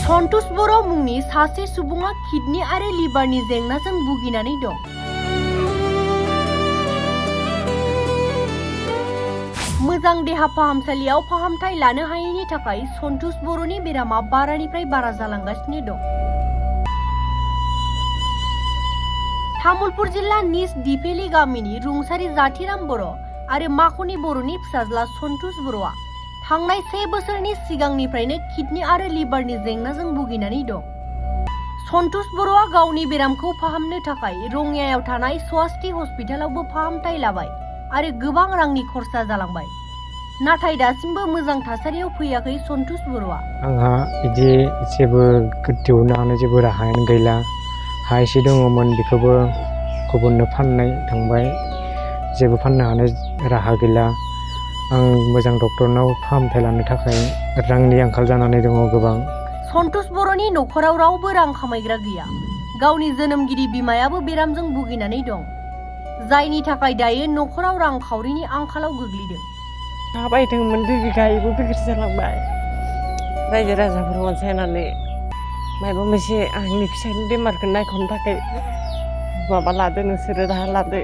सन्तोष बर' मुंनि सासे सुबुङा किडनि आरो लिभारनि जेंनाजों भुगिनानै दं। मोजां देहा फाहामसालियाव फाहामथाय लानो हायैनि थाखाय सन्तोष बर'नि बेरामा बारानिफ्राय बारा जालांगासिनो दं। तामुलपुर जिल्ला निज दिपेली गामिनि रुंसारि जाथिराम बर' आरो माख'नि बर'नि फिसाज्ला सन्तोष बर'आ थांनाय 1 बोसोरनि सिगांनिफ्रायनो किडनि आरो लिभारनि जेंनाजों भुगिनानै दं। सन्तोष बर'आ गावनि बेरामखौ फाहामनो थाखाय रङियायाव थानाय स्वास्थि हस्पिटालावबो फाहामथाय लाबाय आरो गोबां रांनि खरसा जालांबाय। नाथाय दासिमबो मोजां थासारियाव फैयाखै सन्तोष बर'आ। आंहा बिदि जेबो दिहुननो हानाय जेबो राहायानो गैला। हा एसे दङमोन बेखौबो गुबुननो फाननाय थांबाय, जेबो फाननो हानाय राहा गैला। आं मोजां डक्टरनाव फाहामथाय लानो थाखाय रांनि आंखाल जानानै दङ गोबां। सन्तोष बर'नि नख'राव रावबो रां खामायग्रा गैया। गावनि जोनोमगिरि बिमायाबो बेरामजों भुगिनानै दं, जायनि थाखाय दायो नख'राव रांखावरिनि आंखालाव गोग्लैदों। हा बायदोंमोन 2 बिघायैबो बिक्रि जालांबाय। रायजो राजाफोर अनसायनानै माबा मोनसे आंनि फिसानि बेमारखौ नायख'नो थाखाय माबा लादो, नोंसोरो राहा लादो।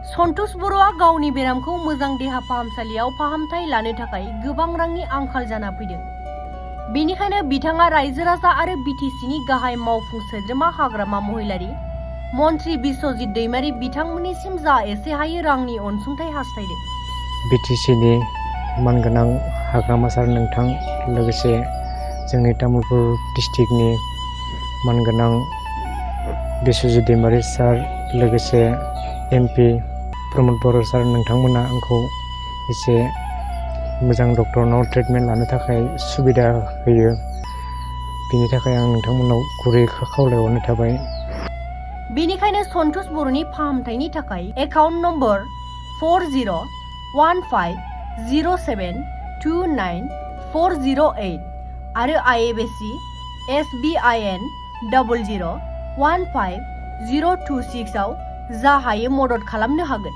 सन्तोष बर'आ गावनि बेरामखौ मोजां देहा फाहामसालियाव फाहामथाय लानो थाखाय गोबां रांनि आंखाल जाना फैदों। बेनिखायनो बिथाङा रायजो राजा आरो बिटिसिनि गाहाय मावफुं सोद्रोमा हाग्रामा महिलारि मन्त्रि बिश्वजित दैमारि बिथांमोननिसिम जा एसे हायो रांनि अनसुंथाइ हास्थायदों। बिटिसिनि मानगोनां हाग्रामा सार नोंथां, लोगोसे जोंनि तामुलपुर डिस्ट्रिक्टनि मानगोनां बिश्वजित दैमारि सार, लोगोसे MP प्रमद बर' सार नोंथांमोना आंखौ एसे मोजां डक्टरनाव ट्रिटमेन्ट लानो थाखाय सुबिदा होयो। बिनि थाखाय आं नोंथांमोनाव गुरै खावलायहरनाय थाबाय। बेनिखायनो सन्तोष बर'नि फाहामथायनि थाखाय एकाउन्ट नम्बर 4015072948 आरो IFSC SBIN 0015026 आव जा हायो मदद खालामनो हागोन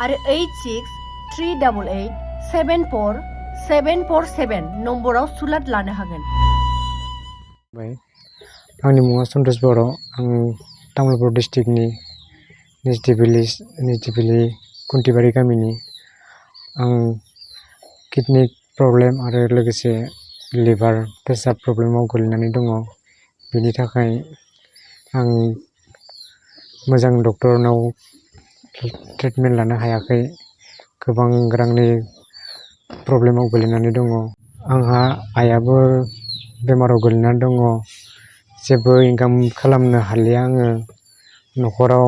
आरो 8638874747 नम्बराव सुलाद लानो हागोन। आंनि मुङा सन्तोष बर'। आं तामुलपुर डिस्ट्रिक्टनि निजदिबिली कुन्टिबारि गामिनि। आं किडनि प्रब्लेम आरो लोगोसे लिभार प्रेसार प्रब्लेमाव गोलैनानै दङ। बेनि थाखाय आं मोजां डक्टरनाव ट्रिटमेन्ट लानो हायाखै। गोबां रांनि प्रब्लेमाव गोलैनानै दङ। आंहा आइयाबो बेमाराव गोलैनानै दङ। जेबो इनकाम खालामनो हालिया आङो। नख'राव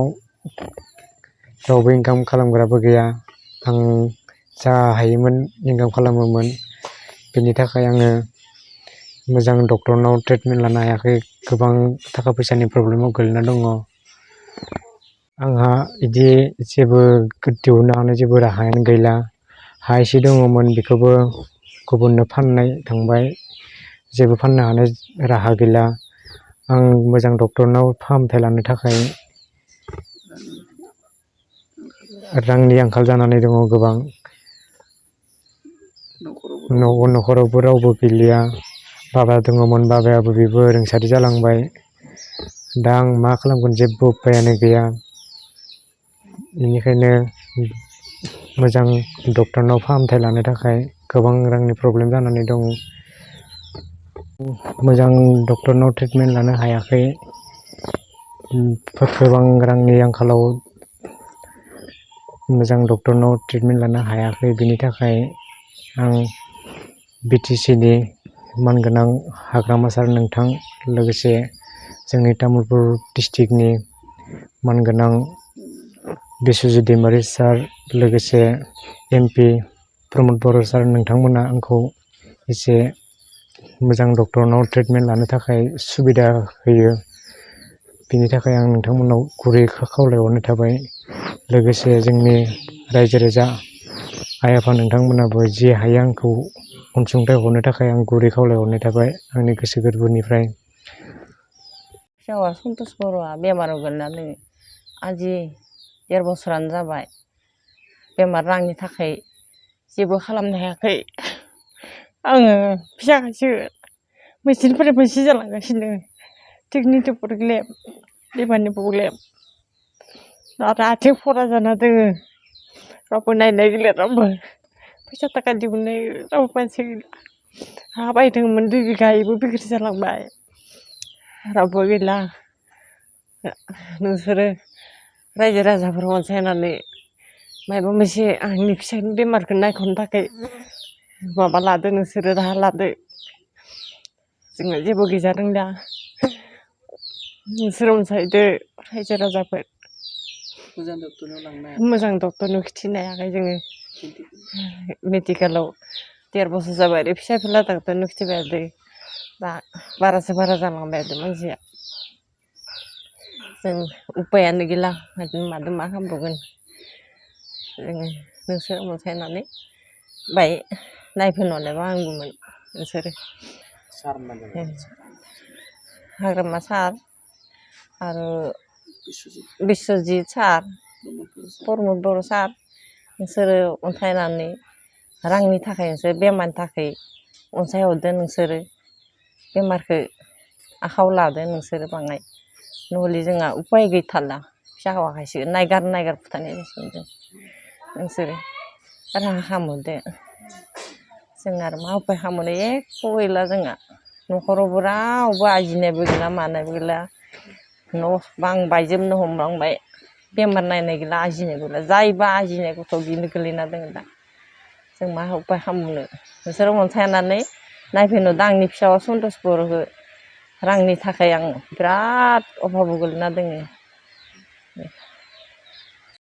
रावबो इनकाम खालामग्राबो गैया। आं जा हायोमोन इनकाम खालामोमोन। बेनि थाखाय आङो मोजां डक्टरनाव ट्रिटमेन्ट लानो हायाखै। गोबां थाखा फैसानि प्रब्लेमाव गोलैना दङ। आंहा बिदि जेबो दिहुननो हानाय जेबो राहायानो गैला। हा एसे दङमोन बेखौबो गुबुननो फाननाय थांबाय, जेबो फाननो हानाय राहा गैला। आं मोजां डक्टरनाव फाहामथाय लानो थाखाय रांनि आंखाल जानानै दङ गोबां। नख'रावबो रावबो गैलिया। बाबा दङमोन, बाबायाबो बेबो रुंसारि जालांबाय। दा आं मा खालामगोन जेबो उपायानो गैया। बेनिखायनो मोजां डक्टरनाव फाहामथाय लानो थाखाय गोबां रांनि प्रब्लेम जानानै दं। मोजां डक्टरनाव ट्रिटमेन्ट लानो हायाखै। गोबां रांनि आंखालाव मोजां डक्टरनाव ट्रिटमेन्ट लानो हायाखै। बेनि थाखाय आं बिटिसिनि मानगोनां हाग्रामा सार नोंथां, लोगोसे जोंनि तामुलपुर डिस्ट्रिक्टनि मानगोनां बिश्वजित दैमारि सार, लोगोसे MP प्रमद बर' सार नोंथांमोना आंखौ एसे मोजां डक्टरनाव ट्रिटमेन्ट लानो थाखाय सुबिदा होयो। बिनि थाखाय आं नोंथांमोनाव गुरै खावलायहरनाय थाबाय। लोगोसे जोंनि रायजो राजा आइ आफा नोंथांमोनाबो जि हायो आंखौ अनसुंथाइ हरनो थाखाय आं गुरै खावलायहरनाय थाबाय आंनि गोसो गोरबोनिफ्राय। फिसावा सन्तोष बर'आ बेमाराव गोलैनानै आजि 1.5 बोसोरानो जाबाय। बेमार रांनि थाखाय जेबो खालामनो हायाखै आङो फिसाखायसो मेचिनफोरनि मोनसे जालांगासिनो किडनिनि प्रब्लेम लिभारनि प्रब्लेम आरो आथिं फरा जाना दोङो रावबो नायनाय गैला रावबो फैसा थाखा दिहुननाय रावबो मानसि गैला हा बायदोंमोन 2 बिघा इबो बिक्रि जालांबाय रावबो गैला नोंसोरो रायजो राजाफोर अनसायनानै माबा मोनसे आंनि फिसानि बेमारखौ नायख'नो थाखाय माबा लादो नोंसोरो राहा लादो जोङो जेबो गैजा रोंला नोंसोर अनसायदो रायजो राजाफोर मोजां डक्टरनाव खिथिनो हायाखै जोङो मेडिकेलाव 13 बोसोर जाबाय आरो फिसा फिला डक्टरनाव खिथिबाय थादों दा बारासो बारा जालांबाय थादों मानसिया जों उपायानो गैला मादों मा खालामबावगोन जोङो नोंसोर अनसायनानै बाय नायफैनोबा हामगौमोन नोंसोरो हाग्रामा सार आरो बिस्वजित सार प्रमद बर' सार नोंसोरो अनसायनानै रांनि थाखाय नोंसोर बेमारनि थाखाय अनसायहरदो नोंसोरो बेमारखौ आखायाव लादो नोंसोरो बाङाय नहले जोंहा उपाय गैथारला फिसा हौवाखायसो नायगार फुथारनाय जासिगोन जों नोंसोरो राहा खालामहरदो जों आरो मा उपाय खालामनो एख' गैला जोंहा न'खरावबो रावबो आरजिनायबो गैला मानायबो गैला न' बां बायजोबनो हमलांबाय बेमार नायनाय गैला आरजिनायबो गैला जायबा आरजिनाय गथ' बिनो गोलैना दङ दा जों मा उपाय खालामनो नोंसोरो अनसायनानै नायफैनोदा आंनि फिसाया सन्तोष बर'खौ रांनि थाखाय आं बिराद अभाबाव गोलैना दङ